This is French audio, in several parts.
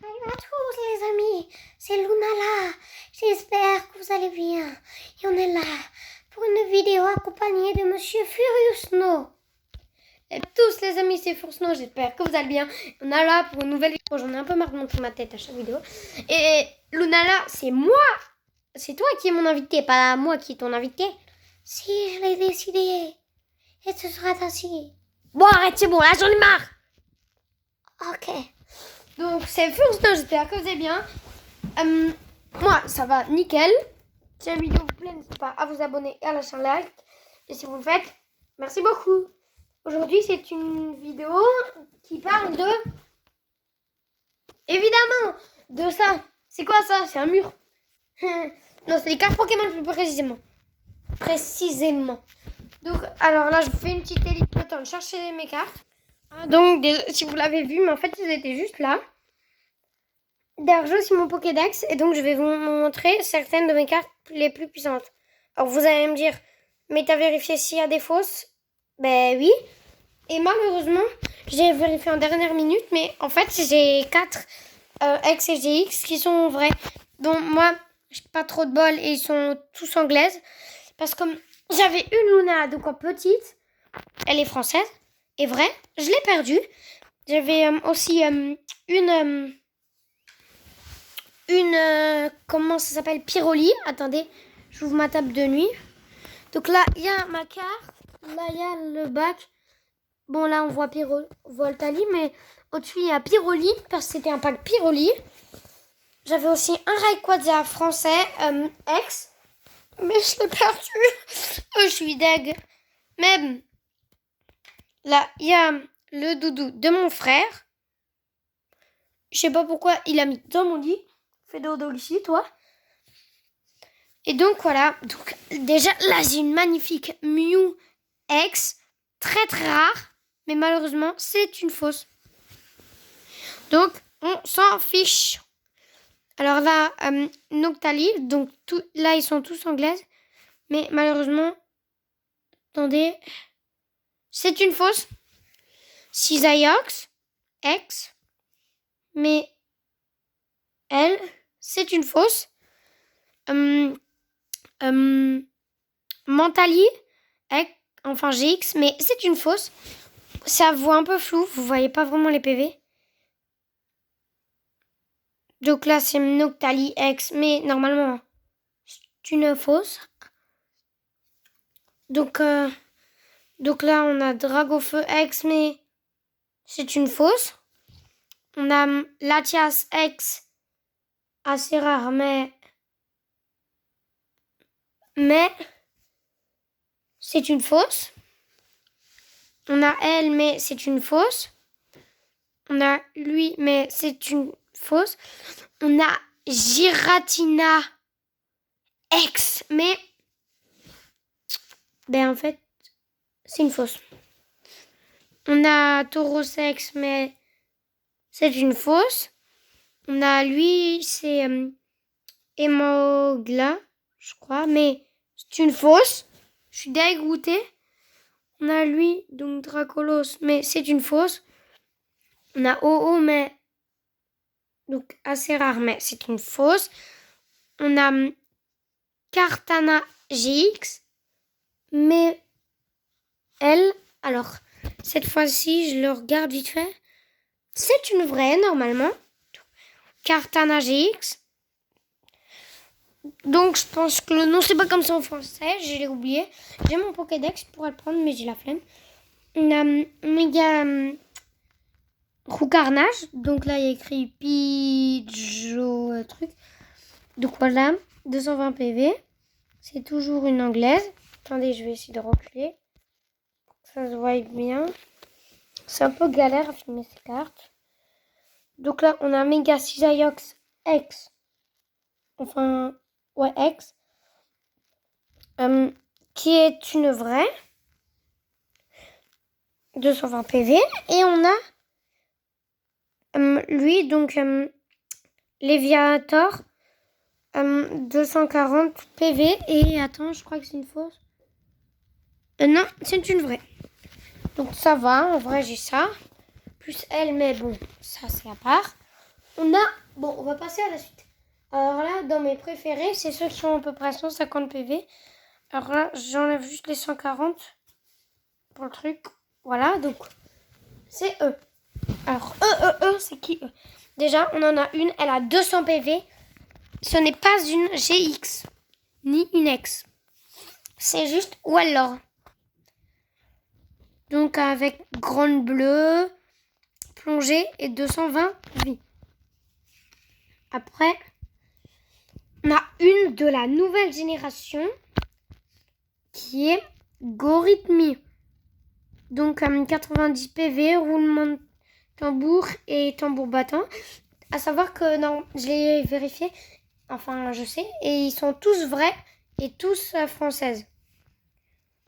Salut à tous les amis, c'est Luna là. J'espère que vous allez bien. Et on est là pour une vidéo accompagnée de Monsieur Furious Snow. Et tous les amis, c'est Furious Snow, j'espère que vous allez bien. On est là pour une nouvelle vidéo. J'en ai un peu marre de montrer ma tête à chaque vidéo. Et Luna là, c'est moi. C'est toi qui es mon invité, pas moi qui est ton invité. Si, je l'ai décidé. Et ce sera ainsi. Bon, arrête, c'est bon, là j'en ai marre. Ok. Donc c'est Furious Snow, j'espère que vous allez bien. Moi, ça va nickel. Si la vidéo vous plaît, n'hésitez pas à vous abonner et à lâcher un like. Et si vous le faites, merci beaucoup. Aujourd'hui, c'est une vidéo qui parle de... Évidemment, de ça. C'est quoi ça? C'est un mur. Non, c'est les cartes Pokémon plus précisément. Donc, alors là, je vous fais une petite élite. Attends, chercher mes cartes. Donc, si vous l'avez vu, mais en fait, ils étaient juste là. D'ailleurs, j'ai aussi mon Pokédex et donc je vais vous montrer certaines de mes cartes les plus puissantes. Alors, vous allez me dire, mais t'as vérifié s'il y a des fausses? Ben oui. Et malheureusement, j'ai vérifié en dernière minute, mais en fait, j'ai 4 X et GX qui sont vrais. Donc, moi, j'ai pas trop de bol et ils sont tous anglaises. Parce que j'avais une Luna, donc en petite, elle est française, et vraie, je l'ai perdue. J'avais aussi comment ça s'appelle, Pyroli. Attendez, j'ouvre ma table de nuit. Donc là, il y a ma carte. Là, il y a le bac. Bon, là, on voit Voltali, mais au-dessus, il y a Pyroli, parce que c'était un pack Pyroli. J'avais aussi un Rayquaza français, X. Mais je l'ai perdu. Je suis deg. Mais là, il y a le doudou de mon frère. Je sais pas pourquoi il a mis dans mon lit. Fais dodo ici, toi. Et donc, voilà. Donc, déjà, là, j'ai une magnifique Mew X. Très, très rare. Mais malheureusement, c'est une fausse. Donc, on s'en fiche. Alors là, Noctali. Donc, là, ils sont tous anglaises. Mais malheureusement, attendez. C'est une fausse. Cisaiox X. Mais elle, c'est une fausse. Mentali, enfin GX, mais c'est une fausse. Ça voit un peu flou, vous voyez pas vraiment les PV. Donc là, c'est Noctali X, mais normalement, c'est une fausse. Donc là, on a Dragofeu X, mais c'est une fausse. On a Latias X, assez rare, mais c'est une fausse. On a elle, mais c'est une fausse. On a lui, mais c'est une fausse. On a Giratina X, mais en fait, c'est une fausse. On a Tauros X, mais c'est une fausse. On a lui, c'est Emogla, je crois, mais c'est une fausse. Je suis dégoûtée. On a lui, donc Dracolos, mais c'est une fausse. On a OO, mais donc assez rare, mais c'est une fausse. On a Kartana GX, mais elle, alors cette fois-ci, je le regarde vite fait. C'est une vraie, normalement. Kartana GX. Donc, je pense que le nom, c'est pas comme ça en français. Je l'ai oublié. J'ai mon Pokédex pour le prendre, mais j'ai la flemme. On a méga Roucarnage. Donc là, il y a écrit Pidgeot truc. Donc voilà, 220 PV. C'est toujours une anglaise. Attendez, je vais essayer de reculer. Ça se voit bien. C'est un peu galère à filmer ces cartes. Donc là, on a Mega Cisaiox X. Enfin, ouais, X. Qui est une vraie. 220 PV. Et on a lui, donc Léviator. 240 PV. Et attends, je crois que c'est une fausse. Non, c'est une vraie. Donc ça va, en vrai j'ai ça. Plus elle, mais bon, ça c'est à part. Bon, on va passer à la suite. Alors là, dans mes préférés, c'est ceux qui ont à peu près 150 PV. Alors là, j'enlève juste les 140 pour le truc. Voilà, donc c'est eux. Alors, c'est qui eux? Déjà, on en a une, elle a 200 PV. Ce n'est pas une GX, ni une X. C'est juste Wallor. Donc avec grande bleue, plongée et 220 vies. Après, on a une de la nouvelle génération qui est Gorithmi. Donc 90 PV, roulement de tambour et tambour battant. À savoir que non, je l'ai vérifié, enfin je sais, et ils sont tous vrais et tous françaises.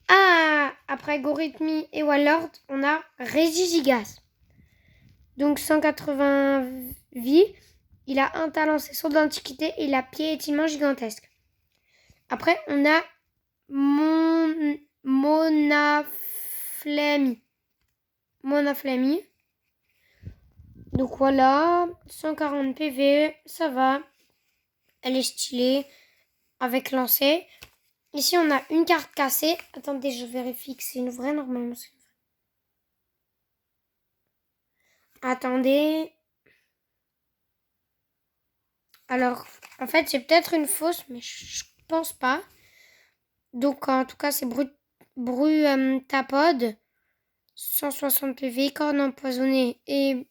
Ah, après Gorithmi et Wallord, on a Regigigas. Donc 180 vies. Il a un talent, c'est saut d'antiquité et il a pied étirement gigantesque. Après, on a Monaflami. Donc voilà, 140 PV, ça va. Elle est stylée, avec lancer. Ici, on a une carte cassée. Attendez, je vérifie que c'est une vraie, normalement. Attendez. Alors, en fait, c'est peut-être une fausse, mais je pense pas. Donc, en tout cas, c'est Tapode. 160 PV, corne empoisonnée et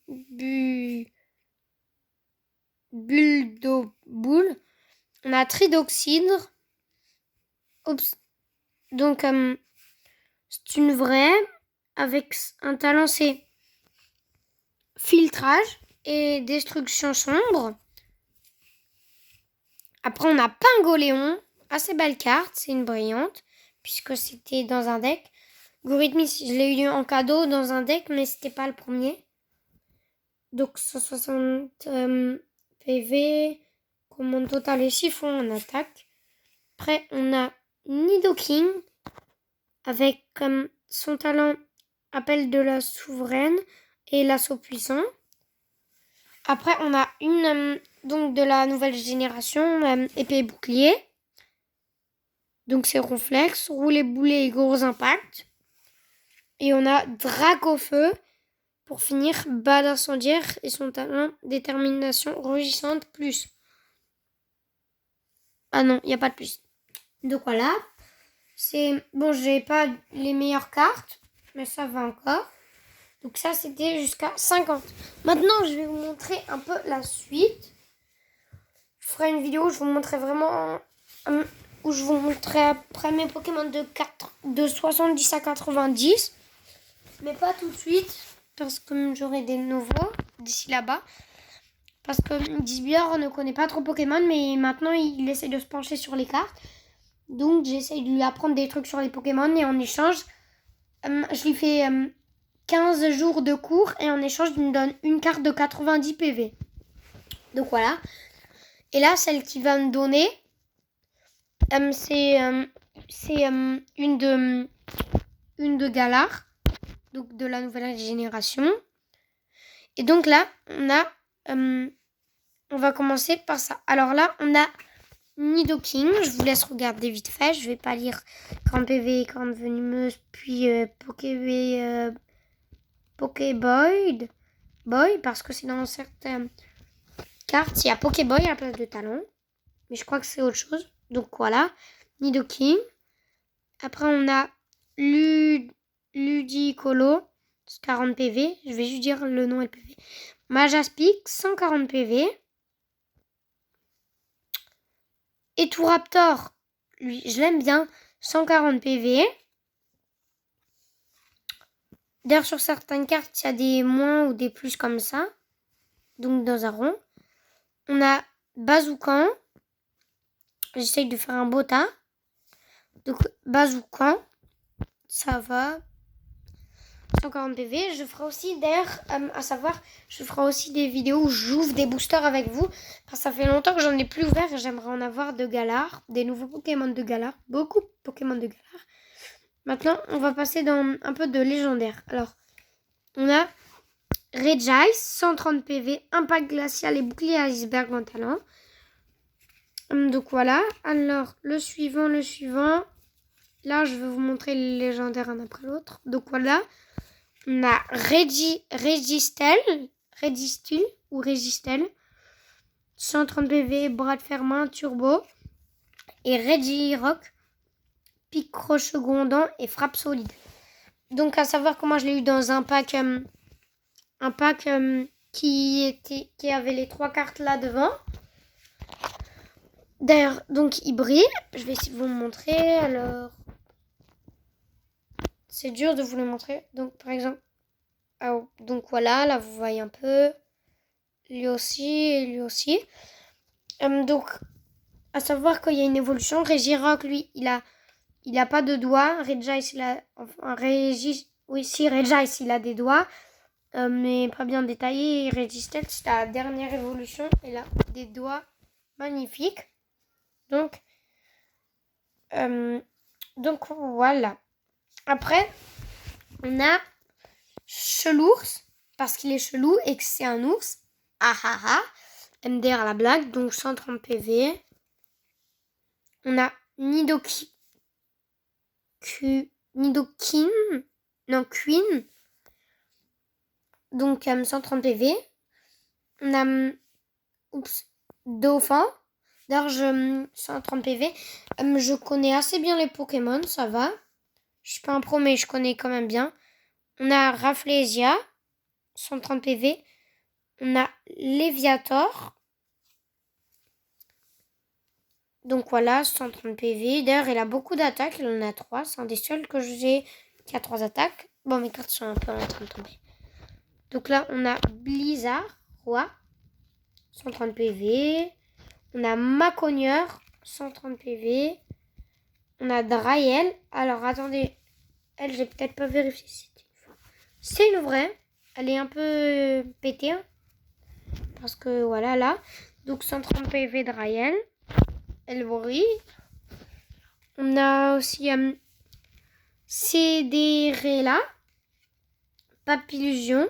Buldoboule. On a Tridoxydre. Donc, c'est une vraie. Avec un talent, c'est filtrage et destruction sombre. Après, on a Pingoléon. Assez belle carte, c'est une brillante, puisque c'était dans un deck. Gorithmi, je l'ai eu en cadeau dans un deck, mais c'était pas le premier. Donc 160 PV, commande totale et chiffon en attaque. Après, on a Nidoking, avec comme son talent appel de la souveraine et l'assaut puissant. Après, on a une donc de la nouvelle génération, épée et bouclier. Donc c'est Ronflex, rouler boulet et gros impact. Et on a Dracofeu pour finir, balle incendiaire et son talent détermination rugissante plus. Ah non, il n'y a pas de plus. Donc voilà. Bon, j'ai pas les meilleures cartes, mais ça va encore. Donc ça, c'était jusqu'à 50. Maintenant, je vais vous montrer un peu la suite. Je ferai une vidéo où je vous montrerai vraiment... où je vous montrerai après mes Pokémon de 70 à 90. Mais pas tout de suite, parce que j'aurai des nouveaux d'ici là-bas. Parce que Disbior ne connaît pas trop Pokémon, mais maintenant il essaie de se pencher sur les cartes. Donc j'essaie de lui apprendre des trucs sur les Pokémon et en échange, je lui fais 15 jours de cours et en échange il me donne une carte de 90 PV. Donc voilà. Et là, celle qu'il va me donner, c'est une de Galar, donc de la nouvelle génération. Et donc là, on va commencer par ça. Alors là, on a Nidoking. Je vous laisse regarder vite fait. Je vais pas lire Corne PV, Corne Venimeuse, puis Pokéboy, parce que c'est dans certaines cartes, il y a Pokéboy à la place de talon. Mais je crois que c'est autre chose. Donc voilà, Nidoking. Après, on a Ludicolo, 40 PV. Je vais juste dire le nom et le PV. Majaspic, 140 PV. Et Touraptor, lui, je l'aime bien, 140 PV. D'ailleurs, sur certaines cartes, il y a des moins ou des plus comme ça. Donc, dans un rond. On a Bazoukan. J'essaye de faire un beau tas. Donc, Bazoukan. Ça va. 140 PV. Je ferai aussi, d'ailleurs, à savoir, je ferai aussi des vidéos où j'ouvre des boosters avec vous. Parce que ça fait longtemps que j'en ai plus ouvert et j'aimerais en avoir de Galar. Des nouveaux Pokémon de Galar. Beaucoup de Pokémon de Galar. Maintenant, on va passer dans un peu de légendaire. Alors, on a Regice, 130 PV, impact glacial et bouclier iceberg en talent. Donc voilà. Alors, le suivant. Là, je vais vous montrer les légendaires un après l'autre. Donc voilà. On a Registel ou Registel. 130 PV, bras de fer main, turbo. Et Regirock, pic secondant et frappe solide. Donc à savoir comment je l'ai eu dans un pack qui avait les 3 cartes là devant. D'ailleurs, donc il brille. Je vais essayer de vous le montrer. Alors, c'est dur de vous le montrer. Donc par exemple, donc voilà, là vous voyez un peu. Lui aussi et lui aussi. Donc, à savoir qu'il y a une évolution. Regirock, lui, il a pas de doigts. Regice, Regice, il a des doigts. Mais pas bien détaillé. Et Registel, c'est la dernière évolution. Il a des doigts magnifiques. Donc voilà. Après, on a Chelours, parce qu'il est chelou et que c'est un ours. Ah ah ah. MDR à la blague, donc 130 PV. On a Nidoking. Queen. Donc 130 PV. On a Dauphin. D'ailleurs, 130 PV. Je connais assez bien les Pokémon, ça va. Je suis pas un pro, mais je connais quand même bien. On a Rafflesia, 130 PV. On a Léviator. Donc voilà, 130 PV. D'ailleurs, il a beaucoup d'attaques. Il en a 3. C'est un des seuls que j'ai qui a 3 attaques. Bon, mes cartes sont un peu en train de tomber. Donc là, on a Blizzard, roi, 130 PV. On a Maconieur, 130 PV. On a Drael. Alors, attendez. Elle, j'ai peut-être pas vérifié. C'est une vraie. Elle est un peu pétée. Hein, parce que voilà, là. Donc, 130 PV Drael. Elle brille. On a aussi Cédérella, Papillusion,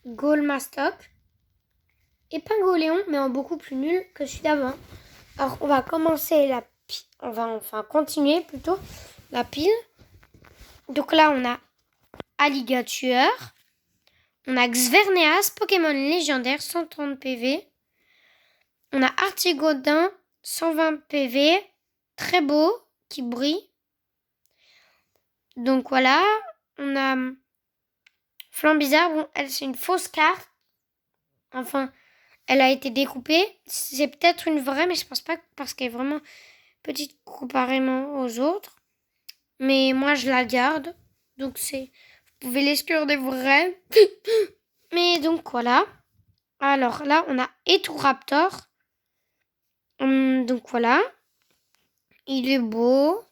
Golmastoc et Pingoléon, mais en beaucoup plus nul que celui d'avant. Alors, on va commencer continuer plutôt la pile. Donc là, on a Alligator, on a Xverneas, Pokémon légendaire, 130 PV. On a Artigodin, 120 PV, très beau, qui brille. Donc voilà, on a Flambizarre. Bon, elle, c'est une fausse carte. Enfin, elle a été découpée. C'est peut-être une vraie, mais je pense pas parce qu'elle est vraiment petite comparément aux autres. Mais moi, je la garde. Donc, vous pouvez l'exclure des vraies. Mais donc, voilà. Alors là, on a Eturaptor. Donc, voilà. Il est beau.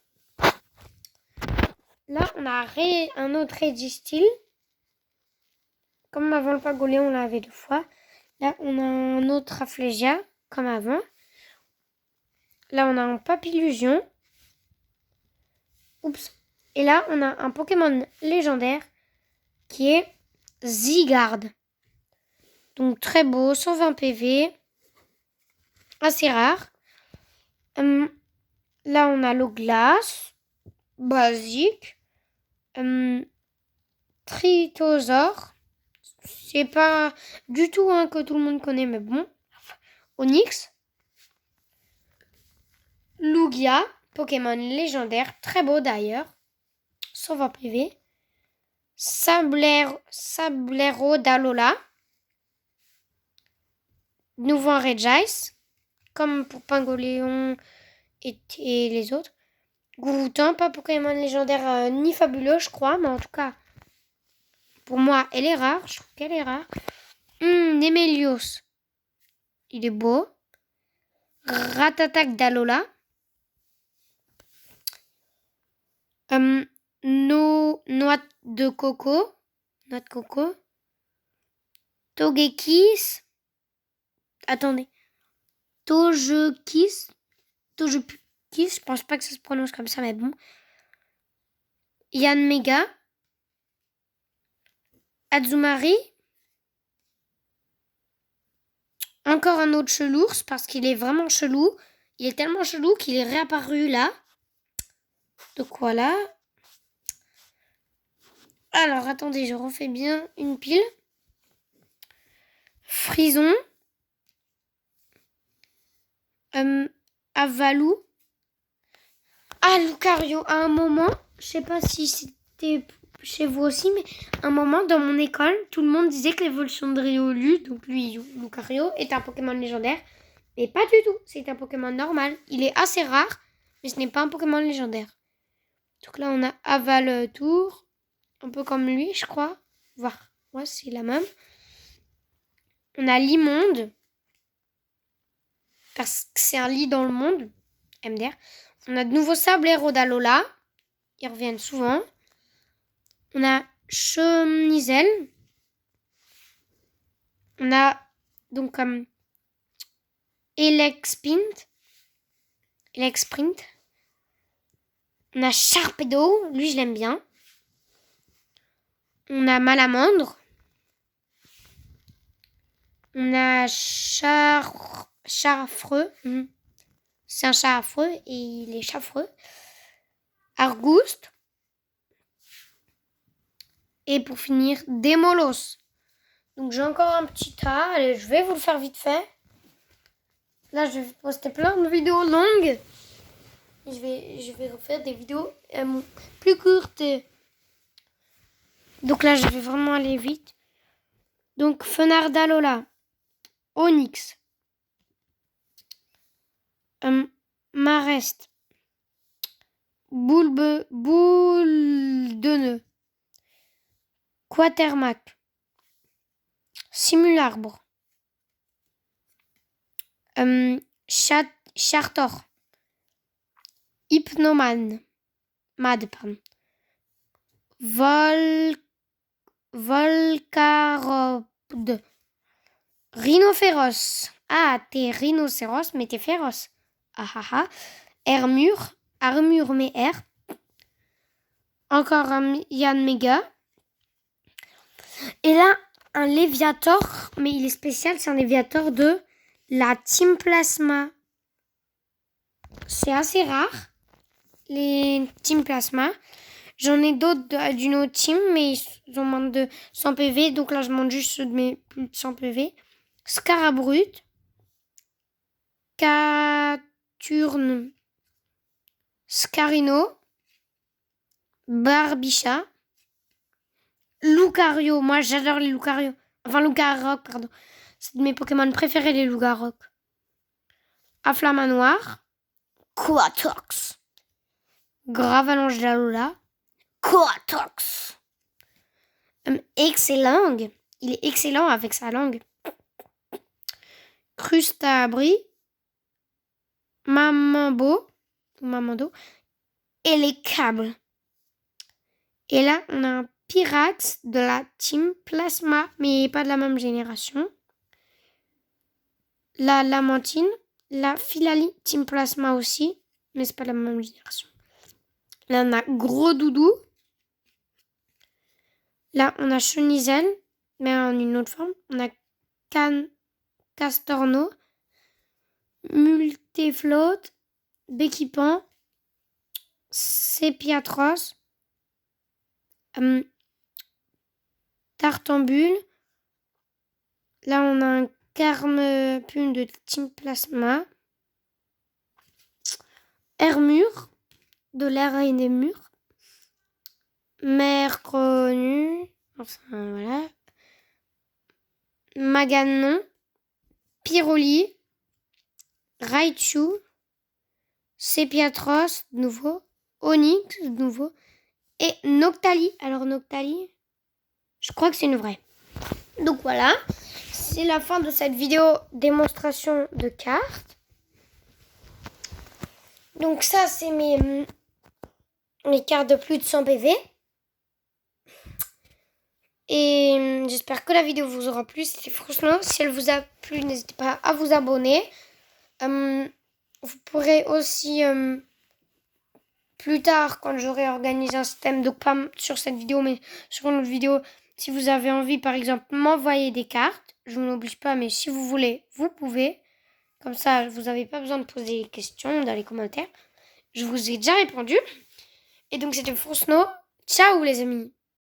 Là, on a un autre Registil. Comme avant le Pingoléon, on l'avait 2 fois. Là, on a un autre Rafflesia, comme avant. Là, on a un Papillusion. Oups. Et là, on a un Pokémon légendaire qui est Zygarde. Donc, très beau, 120 PV. Assez rare. Là, on a l'eau glace. Basique. Tritosaure. C'est pas du tout que tout le monde connaît, mais bon. Onyx. Lugia, Pokémon légendaire, très beau d'ailleurs. 120 PV. Sablero d'Alola. Nouveau Regice. Comme pour Pingoléon et les autres. Gouroutin, pas Pokémon légendaire ni fabuleux, je crois. Mais en tout cas, pour moi, elle est rare. Je trouve qu'elle est rare. Nemelios. Il est beau. Ratatac d'Alola. Noix de coco. Togekiss. Attendez. Togekiss, je pense pas que ça se prononce comme ça, mais bon. Yanmega. Azumari. Encore un autre chelours parce qu'il est vraiment chelou. Il est tellement chelou qu'il est réapparu là. Donc voilà. Alors attendez, je refais bien une pile. Frison. Avalou. Ah, Lucario, à un moment, je sais pas si c'était chez vous aussi, mais à un moment dans mon école, tout le monde disait que l'évolution de Riolu, donc lui, Lucario, est un Pokémon légendaire. Mais pas du tout, c'est un Pokémon normal. Il est assez rare, mais ce n'est pas un Pokémon légendaire. Donc là, on a Avaltour, un peu comme lui, je crois. Voir, ouais, c'est la même. On a Limonde, parce que c'est un lit dans le monde, MDR. On a de nouveau Sable et Rodalola. Ils reviennent souvent. On a Chemizel. On a donc Elexprint. On a Sharpedo. Lui, je l'aime bien. On a Malamandre. On a Charafreux. C'est un chat affreux et il est chafreux. Argouste. Et pour finir, Démolos. Donc j'ai encore un petit tas. Allez, je vais vous le faire vite fait. Là, je vais poster plein de vidéos longues. Je vais refaire des vidéos plus courtes. Donc là, je vais vraiment aller vite. Donc, Fenardalola. Onyx. Marest. Boule de nœud. Quatermac. Simularbre. Chartor. Hypnoman. Mad, pardon. Volcaropde. Rhinophéros. Ah, t'es rhinocéros, mais t'es féroce. Ah ah ah. Armure mais R. Encore un Yann Mega. Et là, un Léviator, mais il est spécial, c'est un Léviator de la Team Plasma. C'est assez rare, les Team Plasma. J'en ai d'autres d'une autre team, mais ils ont moins de 100 PV, donc là je monte juste ceux de mes plus de 100 PV. Scarabrut. Caturne. Scarino. Barbicha. Lucario. Moi, j'adore les Lucario. Enfin, Lucaroc, pardon. C'est de mes Pokémon préférés, les Lucaroc. Afflamanoir. Quatox. Gravalanche d'Alola. Quatox. Excellent. Il est excellent avec sa langue. Crustabri. Mamando. Et les câbles. Et là, on a un Pyrax de la Team Plasma, mais pas de la même génération. La Lamantine, la Filali Team Plasma aussi, mais c'est pas de la même génération. Là, on a Gros Doudou. Là, on a Chenizel, mais en une autre forme. On a Castorno, Multiflotte, Béquipan, Sépiatros, Tartambule. Là, on a un Carmepune de Team Plasma. Hermure, de l'air et des murs. Mercronu. Enfin, voilà. Maganon. Pyroli. Raichu. Sépiatros, de nouveau. Onyx, de nouveau. Et Noctali. Alors, Noctali, je crois que c'est une vraie. Donc voilà. C'est la fin de cette vidéo démonstration de cartes. Donc ça, c'est mes cartes de plus de 100 PV. Et j'espère que la vidéo vous aura plu. C'était franchement, si elle vous a plu, n'hésitez pas à vous abonner. Vous pourrez aussi, plus tard, quand j'aurai organisé un système, donc pas sur cette vidéo, mais sur une autre vidéo, Si vous avez envie, par exemple, m'envoyer des cartes, je ne vous oblige pas, mais si vous voulez, vous pouvez. Comme ça, vous n'avez pas besoin de poser des questions dans les commentaires. Je vous ai déjà répondu. Et donc, c'était Fonsno. Ciao les amis!